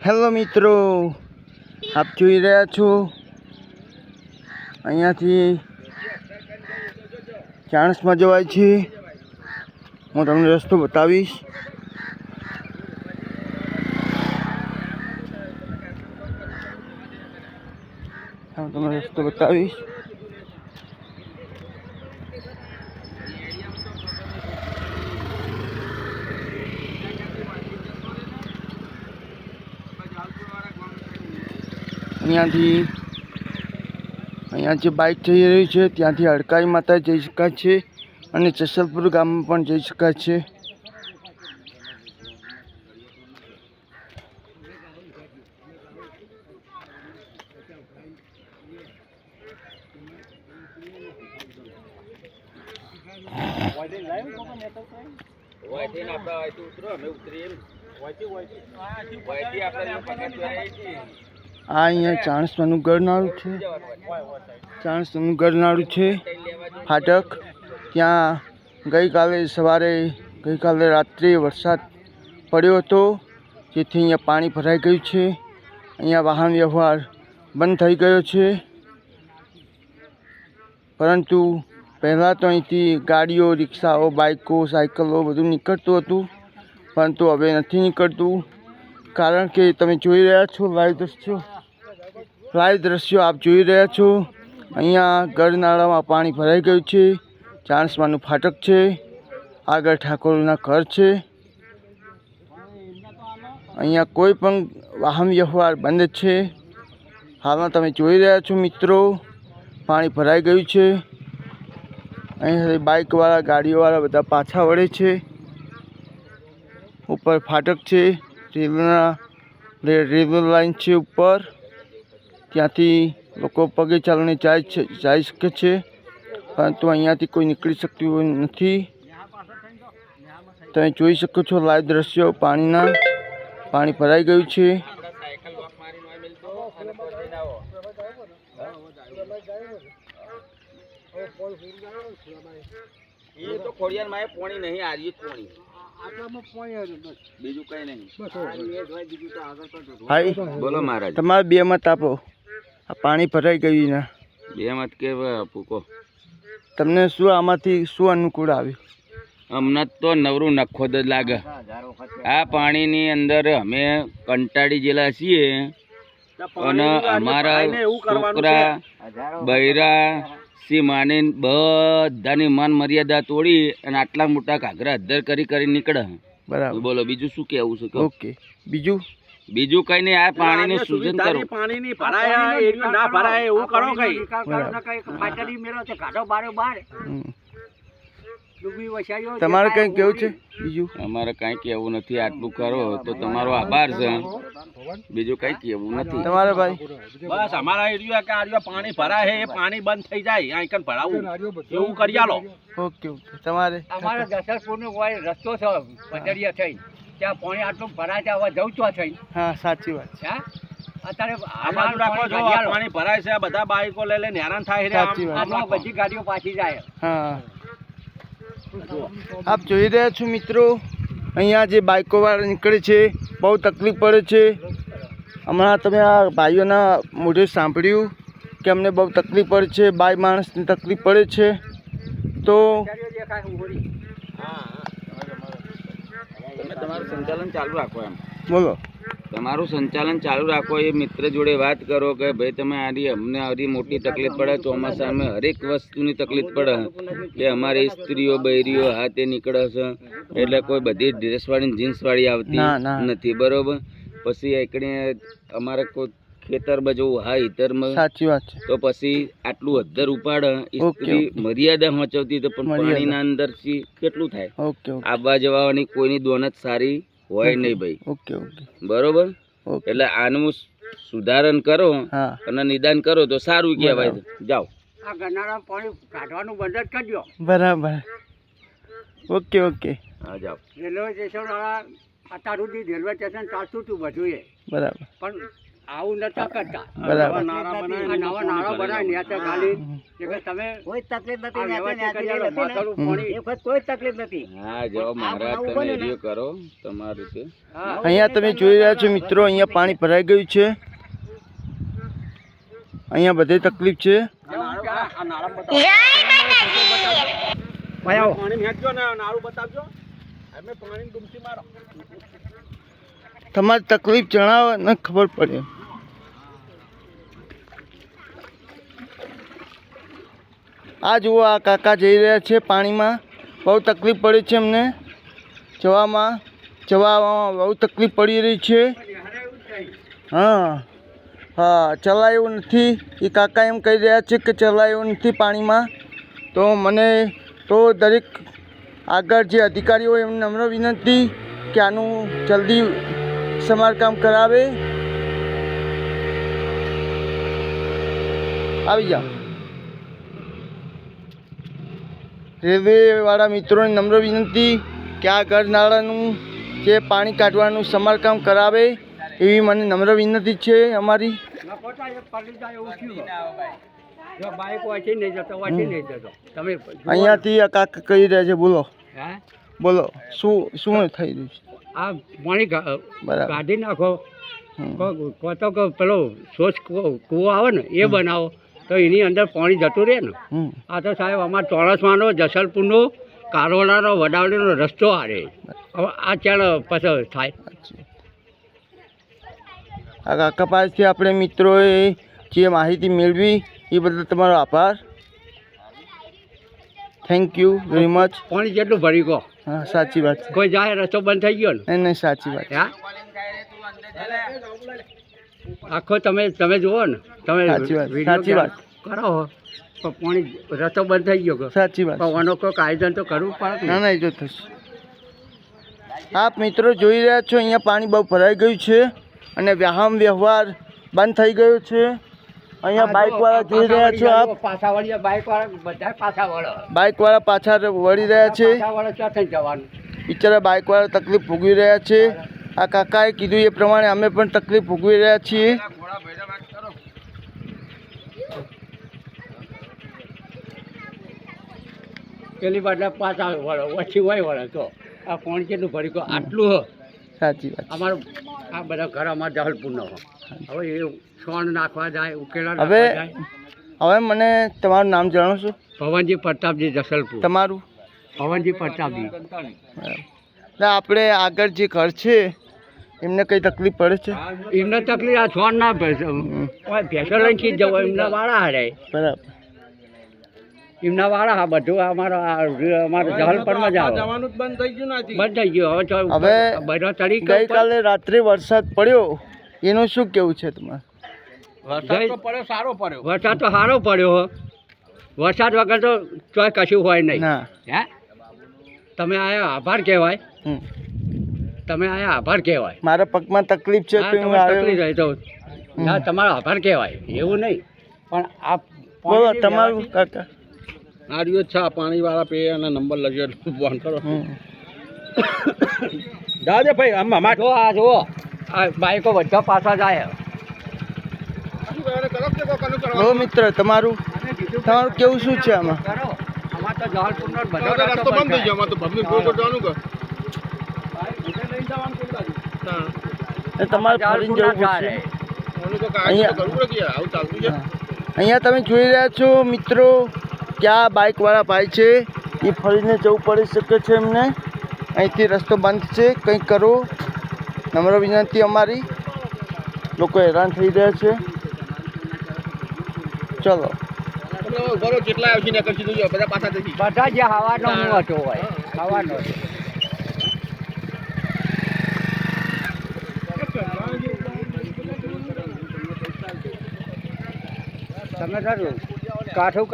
Hello મિત્રો, આપ જોઈ રહ્યા છો અહીંયાથી ચાણસમાં જવાય છે. હું તમને રસ્તો બતાવીશ. અહીંયા જે બાઇક જઈ રહી છે ત્યાંથી હડકાઈ માતા જઈ શકાય છે અને જસલપુર ગામમાં પણ જઈ શકાય છે. આ અહીંયા ચાણસમાનું ગરનાળું છે. ચાણસમાનું ગરનાળું છે ફાટક. ત્યાં ગઈકાલે રાત્રે વરસાદ પડ્યો હતો, જેથી અહીંયા પાણી ભરાઈ ગયું છે. અહીંયા વાહન વ્યવહાર બંધ થઈ ગયો છે, પરંતુ પહેલાં તો અહીંથી ગાડીઓ, રિક્ષાઓ, બાઇકો, સાયકલો બધું નીકળતું હતું, પરંતુ હવે નથી નીકળતું. કારણ કે તમે જોઈ રહ્યા છો લાઈવ દ્રશ્યો આપ જોઈ રહ્યા છો. અહીંયા ગરનાળામાં પાણી ભરાઈ ગયું છે. ચાણસમાનું ફાટક છે, આગળ ઠાકોરના ઘર છે. અહીંયા કોઈ પણ વાહન વ્યવહાર બંધ છે. હાલમાં તમે જોઈ રહ્યા છો મિત્રો, પાણી ભરાઈ ગયું છે. અહીં બાઇકવાળા, ગાડીઓવાળા બધા પાછા વળે છે. ઉપર ફાટક છે, રેલવે લાઈન છે ઉપર. ત્યાંથી લોકો પગે ચાલીને જઈ શકે છે, પરંતુ અહીંયાથી કોઈ નીકળી શકતું નથી. તમે જોઈ શકો છો લાઈવ દ્રશ્યો પાણીના. પાણી ભરાઈ ગયું છે. ये तो खोड़ियार में पानी नहीं आ रही है, पानी बीजू कहीं नहीं. भाई बोलो महाराज, તમારે બે મત આપો. આ પાણી ભરાઈ ગયું ને બે મત કે પૂકો. તમને શું આમાંથી શું અનુકૂળ આવ્યું? અમને તો નવરું નખો જ લાગે. આ પાણીની અંદર અમે કંટાળી ગયેલા છીએ અને અમારા છોકરા બૈરા સી માની બધાની મન મર્યાદા તોડી અને આટલા મોટા ઘાઘરા અધ્ધર કરી નીકળે. બરાબર. બોલો બીજું શું કેવું છે? ઓકે, બીજું કઈ નહીં. આ પાણીનું સૂચન કરો. પાણીની ભરાય એટલું ના ભરાય એવું કરો. કઈ ફાટડી મેળો છે કાઢો બારે બાર. તમારે કઈ કેવું છે? બીજું અમારે કઈ કેવું નથી. આટલું કરો તો તમારો આભાર છે, બીજું કઈ કેવું નથી. તમારે ભાઈ બસ અમારા એરિયા કે આ પાણી ભરાય છે, એ પાણી બંધ થઈ જાય, અહીં કન ભરાવું એવું કરી આલો. ઓકે. તમારે અમારે જસલપુર નો કોઈ રસ્તો છે પટડિયા થઈ, ત્યાં પાણી આટલું ભરાય છે, હવે જવું છો થઈ. હા, સાચી વાત છે. અત્યારે પાણી ભરાય છે, બધા બાઈકો લઈને હેરાન થાય છે, બધી ગાડીઓ પાછી જાય. હા, આપ જોઈ રહ્યા છો મિત્રો, અહીંયા જે બાઇકો વાળા નીકળે છે બહુ તકલીફ પડે છે. હમણાં તમે આ ભાઈઓના મોઢે સાંભળ્યું કે અમને બહુ તકલીફ પડે છે, બાઈ માણસને તકલીફ પડે છે. તો તમારું સંચાલન ચાલુ રાખો. એમ બોલો, તમારું સંચાલન ચાલુ રાખો. એ મિત્ર જોડે વાત કરો કે ભાઈ તમે અમને આરી મોટી તકલીફ પડે, ચોમાસામાં હરેક વસ્તુની તકલીફ પડે, કે અમારી સ્ત્રીઓ બૈરીઓ હાથે નીકળે છે, એટલે કોઈ બધી ડ્રેસવાળી જીન્સવાળી આવતી નથી. બરોબર. પછી એકડે અમારે કોઈ ખેતર બજવું હા હિતરમાં, સાચી વાત છે. તો પછી આટલું અધ્ધર ઉપાડે. સ્ત્રી મર્યાદા હોચવતી તો પણ પાણીના અંદર કેટલું થાય. આવવા જવાની કોઈની દોનત સારી હોય નહીં ભાઈ. બરોબર. એટલે આનું સુધારણ કરો અને નિદાન કરો તો સારું કહેવાય. જાઓ, આ ગરનાળા પાણી કાઢવાનું બંધ જ કરજો. બરાબર. ઓકે. હા, જાઓ. રેલવે સ્ટેશન વાળા અત્યાર સુધી રેલવે સ્ટેશન ચાલતું હતું બધું એ, બરાબર, પણ આવું નતા કરતા. બરાબર. આ નવા નાળા બનાવી ન્યા તો ખાલી કે તમે કોઈ તકલીફ નથી. હા જો મહારાજ તમે એરિયો કરો તમારું છે. અહીંયા તમે જોઈ રહ્યા છો મિત્રો, અહીંયા પાણી ભરાઈ ગયું છે. અહીંયા બધી તકલીફ છે. પાણી મેંચજો ને નાળું બતાવજો. અમે પાણી ડૂબકી મારો. તમારી તકલીફ જણાવો ને ખબર પડે. આ જુઓ, આ કાકા જઈ રહ્યા છે પાણીમાં. બહુ તકલીફ પડે છે એમને જવામાં બહુ તકલીફ પડી રહી છે. હા હા, ચલાય એવું નથી. એ કાકા એમ કહી રહ્યા છે કે ચલાય એવું નથી પાણીમાં. તો મને તો દરેક આગળ જે અધિકારીઓ એમને નમ્ર વિનંતી કે આનું જલ્દી સમારકામ કરાવે. આવી જાઓ. રેલવેવાળા મિત્રોને નમ્ર વિનંતી કે આ ગરનાળાનું જે પાણી કાઢવાનું સમારકામ કરાવે એવી મને નમ્ર વિનંતી છે અમારી. જો બાઈક વાંચી નહીં જતો તમે અહીંયાથી આ કાકા કહી રહ્યા છે. બોલો હે બોલો, શું થઈ રહ્યું છે? આ પાણી બરાબર. કાઢી નાખો. હમ. તો પેલો સોચ કૂવો આવે ને એ બનાવો તો એની અંદર પાણી જતું રહે ને. હમ. આ તો સાહેબ અમારા ચોરસમાનો જસલપુરનો કારોલાનો વડાવડીનો રસ્તો આ રહે. હવે આ ચાલ પછી થાય. આ કાકા પાસેથી આપણે મિત્રોએ જે માહિતી મેળવી એ બદલ તમારો આભાર. Thank you very much. પાણી જેટલું ભરી ગયો. હા, સાચી વાત છે. કોઈ જાય રસ્તો બંધ થઈ ગયો ને. નહીં, સાચી વાત. હા આખો તમે જુઓ ને તમે સાચી વાત, વિડીયો સાચી વાત. કરો તો પાણી રસ્તો બંધ થઈ ગયો. સાચી વાત. પણ આનો કોઈક આયોજન તો કરવું પડે ને. ના, એ તો થશે. આપ મિત્રો જોઈ રહ્યા છો, અહીંયા પાણી બહુ ભરાઈ ગયું છે અને વાહન વ્યવહાર બંધ થઈ ગયો છે. અહીંયા બાઇકવાળા જોઈ રહ્યા છો આપ. પાછા વળીએ બાઇકવાળા બધા પાછા વળો. બાઇકવાળા પાછા વળી રહ્યા છે. પાછા વળો ક્યાં થઈ જવાનું. બિચારા બાઇકવાળા તકલીફ ભોગવી રહ્યા છે. આ કાકાએ કીધું એ પ્રમાણે અમે પણ તકલીફ ભોગવી રહ્યા છીએ. પેલી બાજુ પાછા વળો ઓછી હોય વળે તો આ પાણી કેટલું ભરી ગયો આટલું હ. સાચી વાત. અમારું આ બધા ઘર અમારા જહલપુરનો હ. હવે એ સોણ નાખવા જાય ઉકેલા હવે નાખવા જાય. હવે મને તમારું નામ જણાવશો? ભવનજી પ્રતાપજી જસલપુર. તમારું? ભવનજી પ્રતાપજી. એટલે આપણે આગળ જે ઘર છે એમને કઈ તકલીફ પડે છે? એમને તકલીફ આ સોણ ના ભેંસો લઈને ખીચ જવો એમના વાળા હારે. બરાબર. એમના વાળા હા બધું અમારું જહલપુરમાં જ આવે. બંધ થઈ ગયું. હવે બધા તરીકે ગઈકાલે રાત્રે વરસાદ પડ્યો એનું શું કેવું છે તમારે? વરસાદ તો સારો પડ્યો હો. વરસાદ વગર તો ચોય કશું હોય નહીં. ના. હે તમે આયા આભાર કહેવાય. હમ. તમે આયા આભાર કહેવાય. મારા પગમાં તકલીફ છે હા, તો હું તમારે આવ્યો. તકલીફ હોય તો ના તમારો આભાર કહેવાય એવું નહીં. પણ આ બોલો તમારું કાકા. આ રહ્યો છે પાણી વાળા પે અને નંબર લખ્યો ફોન કરો. દાદા ભાઈ આમાં જો આ જુઓ આ બાઈકો બધા પાછા જાય. હો મિત્ર, તમારું કેવું શું છે આમાં? અમાર તો જહલપુરનો બધો રસ્તો બંધ થઈ ગયો. અમાર તો પબ્લિક રોડ પર જવાનું કે તમારે ફરીને જવું પડશે. અહીંયા તમે જોઈ રહ્યા છો મિત્રો કે આ બાઇકવાળા ભાઈ છે એ ફરીને જવું પડી શકે છે એમને. અહીંથી રસ્તો બંધ છે, કંઈક કરો. નમ્ર વિનંતી અમારી. લોકો હેરાન થઈ રહ્યા છે. ચલો બધા જે હવાનો હું હતો હોય હવાનો. તમે કાઠું